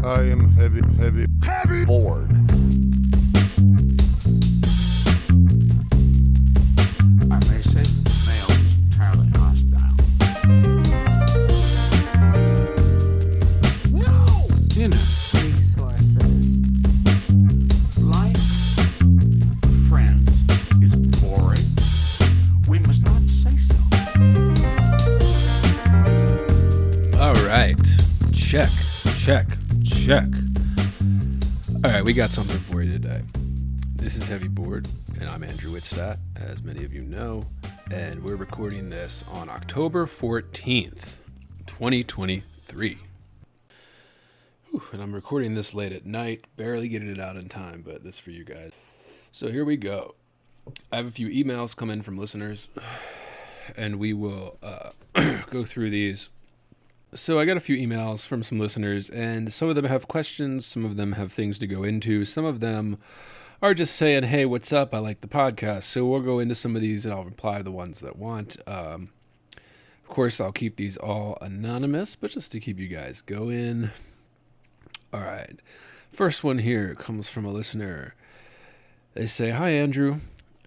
I am heavy bored. I may say that the male is entirely hostile. No! Dinner. Resources. Life, friends, is boring. We must not say so. All right. Check. All right, we got something for you today. This is Heavy Board, and I'm Andrew Wittstadt, as many of you know, and we're recording this on October 14th, 2023. Whew, and I'm recording this late at night, barely getting it out in time, but this is for you guys. So here we go. I have a few emails come in from listeners, and we will go through these. So I got a few emails from some listeners, and some of them have questions, some of them have things to go into, some of them are just saying, hey, what's up? I like the podcast. So we'll go into some of these, and I'll reply to the ones that want. Of course, I'll keep these all anonymous, but just to keep you guys going. All right. First one here comes from a listener. They say, hi, Andrew.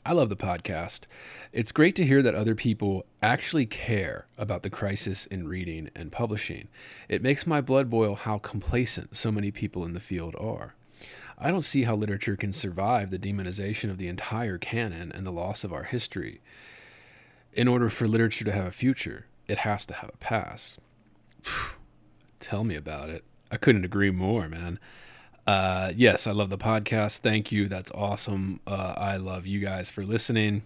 I love the podcast. It's great to hear that other people actually care about the crisis in reading and publishing. It makes my blood boil how complacent so many people in the field are. I don't see how literature can survive the demonization of the entire canon and the loss of our history. In order for literature to have a future, it has to have a past. Tell me about it. I couldn't agree more, man. Yes, I love the podcast. Thank you. That's awesome. I love you guys for listening.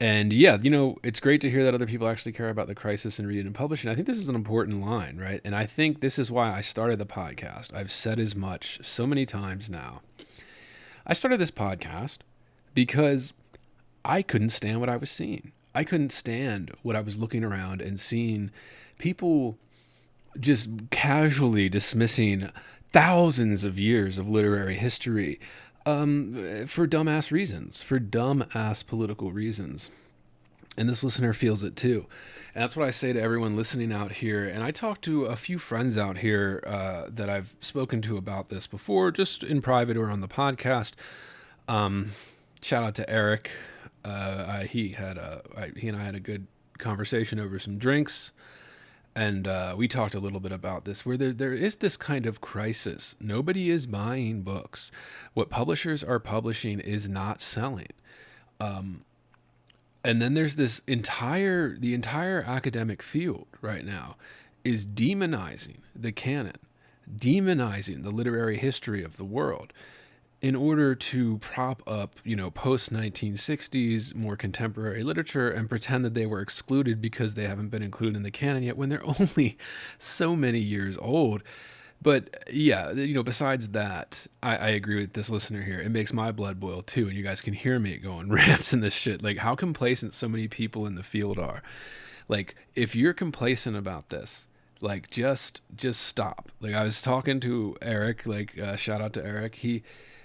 And yeah, it's great to hear that other people actually care about the crisis in reading and publishing. I think this is an important line, right? And I think this is why I started the podcast. I've said as much so many times now. I started this podcast because I couldn't stand what I was seeing. I couldn't stand what I was looking around and seeing people just casually dismissing thousands of years of literary history for dumbass reasons, for dumbass political reasons. And this listener feels it too. And that's what I say to everyone listening out here. And I talked to a few friends out here that I've spoken to about this before, just in private or on the podcast. Shout out to Eric. He and I had a good conversation over some drinks. And we talked a little bit about this, where there is this kind of crisis. Nobody is buying books. What publishers are publishing is not selling. And then there's the entire academic field right now is demonizing the canon, demonizing the literary history of the world in order to prop up, post-1960s, more contemporary literature and pretend that they were excluded because they haven't been included in the canon yet when they're only so many years old. But yeah, besides that, I agree with this listener here. It makes my blood boil too, and you guys can hear me going rants in this shit. Like, how complacent so many people in the field are. Like, if you're complacent about this, like, just stop. Like, I was talking to Eric, shout out to Eric.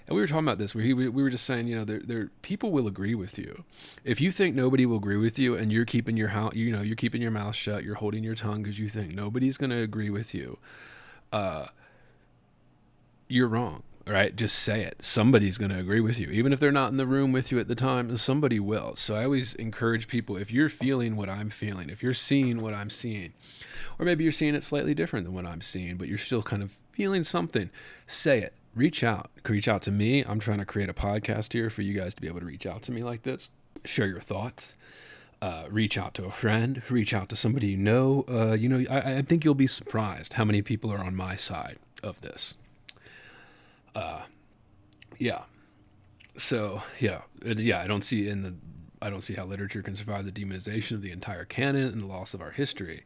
And we were talking about this, where we were just saying, there people will agree with you. If you think nobody will agree with you, and you're keeping your you're keeping your mouth shut, you're holding your tongue because you think nobody's going to agree with you, you're wrong. Right? Just say it. Somebody's going to agree with you, even if they're not in the room with you at the time. Somebody will. So I always encourage people: if you're feeling what I'm feeling, if you're seeing what I'm seeing, or maybe you're seeing it slightly different than what I'm seeing, but you're still kind of feeling something, say it. Reach out to me. I'm trying to create a podcast here for you guys to be able to reach out to me like this. Share your thoughts. Reach out to a friend. Reach out to somebody you know. I think you'll be surprised how many people are on my side of this. Yeah. So yeah, I don't see how literature can survive the demonization of the entire canon and the loss of our history.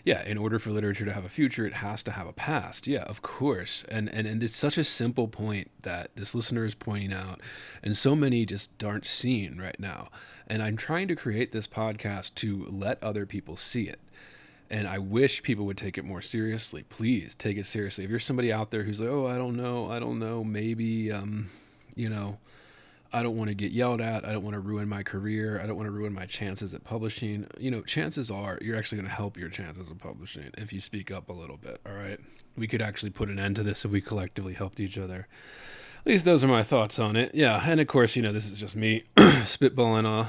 Yeah, in order for literature to have a future, it has to have a past. Yeah, of course. And it's such a simple point that this listener is pointing out, and so many just aren't seeing right now. And I'm trying to create this podcast to let other people see it. And I wish people would take it more seriously. Please take it seriously. If you're somebody out there who's like, oh, I don't know, maybe, I don't want to get yelled at. I don't want to ruin my career. I don't want to ruin my chances at publishing. You know, chances are you're actually going to help your chances of publishing if you speak up a little bit, all right? We could actually put an end to this if we collectively helped each other. At least those are my thoughts on it. Yeah, and of course, you know, this is just me spitballing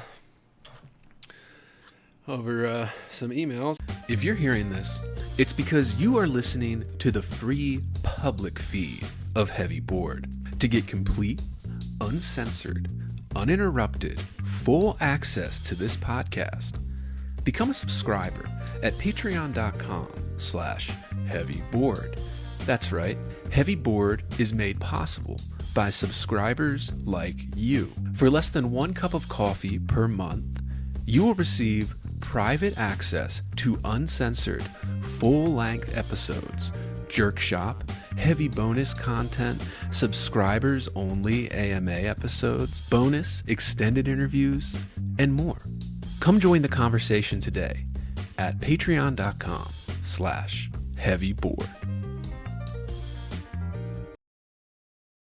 over some emails. If you're hearing this, it's because you are listening to the free public feed of Heavy Board. To get complete, uncensored, uninterrupted, full access to this podcast, become a subscriber at patreon.com/heavyboard. That's right, Heavy Board is made possible by subscribers like you. For less than 1 cup of coffee per month, you will receive private access to uncensored, full-length episodes, Jerk Shop, heavy bonus content, subscribers-only AMA episodes, bonus extended interviews, and more. Come join the conversation today at patreon.com/heavyboard.